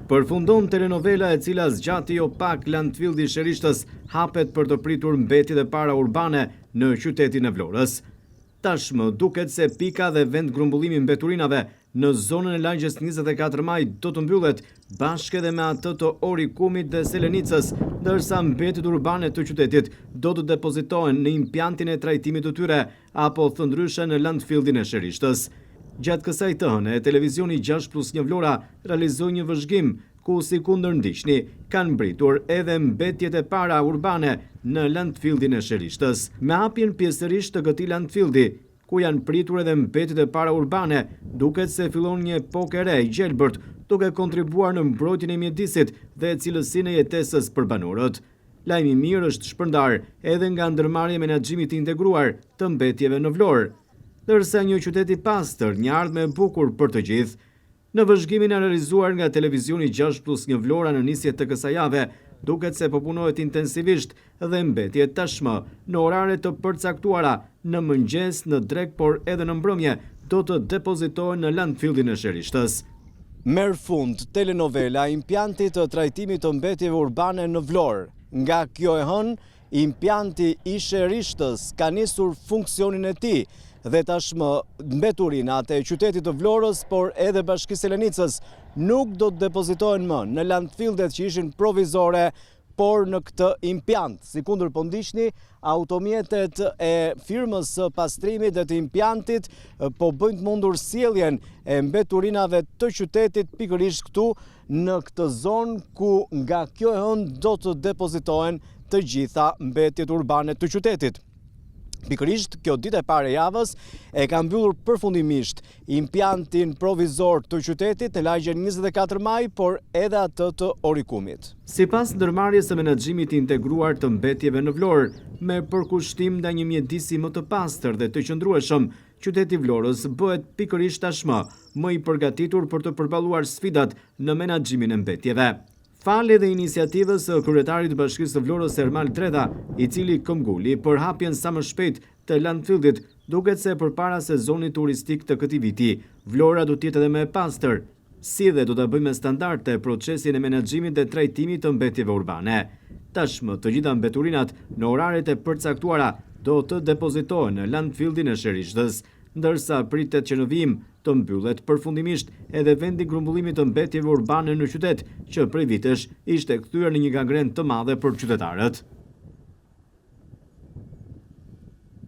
Përfundon telenovela e cila zgjati jo pak landfilli i Sherishtës hapet për të pritur mbetje dhe para urbane në qytetin e Vlorës. Tashmë duket se pika dhe vend grumbullimi mbeturinave në zonën e lagjes 24 maj do të mbyllet bashkë edhe me atë të Orikumit dhe Selenicës, ndërsa mbetjet urbane të qytetit do të depozitohen në impiantin e trajtimit të tyre apo thëndryshe në landfillin e Sherishtës. Gjatë kësaj të hëne, televizioni 6+1 Vlora realizoi një vëzhgim ku si kundër ndiqni kanë mbritur edhe mbetjet e para urbane në landfillin e Sherishtës. Me hapjen pjesërisht të këtij landfilli, ku janë pritur edhe mbetjet e para urbane, duket se fillon një epokë e re e gjelbërt, duke kontribuar në mbrojtjen e mjedisit dhe cilësinë e jetesës për banorët. Lajmi i mirë është shpërndar edhe nga ndërmarrja e menaxhimit të integruar të mbetjeve në Vlorë, ndërsa një qytet i pastër, një ardhmë e bukur për të gjithë. Në vëzhgimin e realizuar nga televizioni 6+1 Vlora në nisje të kësaj jave, duket se po punohet intensivisht dhe mbetjet tashmë në orare të përcaktuara në mëngjes, në drek, por edhe në mbrëmje do të depozitohen në landfillin e Sherishtës. Merr fund telenovela impianti të trajtimit të mbetjeve urbane në Vlorë. Nga kjo e hënë, impianti i Sherishtës ka nisur funksionin e tij dhe tashmë mbeturinat e qytetit të Vlorës, por edhe Bashkisë Selenicës nuk do të depozitohen më në landfillet që ishin provizore, por në këtë impiant. Sikundër po ndiqni, automjetet e firmës së pastrimit dhe të impiantit po bëjnë të mundur sjelljen e mbeturinave të qytetit pikërisht këtu në këtë zonë ku nga kjo e hënë do të depozitohen të gjitha mbetjet urbane të qytetit. Pikërisht, kjo ditë e parë e javës e ka mbyllur përfundimisht impiantin provizor të qytetit në lagjen 24 maj, por edhe atë të Orikumit. Sipas ndërmarrjes së menaxhimit të integruar të mbetjeve në Vlorë, me përkushtim ndaj një mjedisi më të pastër dhe të qëndrueshëm, qyteti i Vlorës bëhet pikërisht tashmë më i përgatitur për të përballuar sfidat në menaxhimin e mbetjeve. Fal edhe iniciativës së kryetarit të Bashkisë së Vlorës Ermal Treda, i cili këmbguli për hapjen sa më shpejt të landfillit, duket se përpara sezonit turistik të këtij viti, Vlora do të jetë edhe më e pastër, si dhe do ta bëjë me standarde procesin e menaxhimit dhe trajtimit të mbetjeve urbane. Tashmë të gjitha mbeturinat në oraret e përcaktuara do të depozitohen në landfillin e Sherishtës, ndërsa pritet që në vijim të mbyllet përfundimisht edhe vendi grumbullimit të mbetjeve urbane në qytet, që prej vitesh ishte kthyer në një gangren të madhe për qytetarët.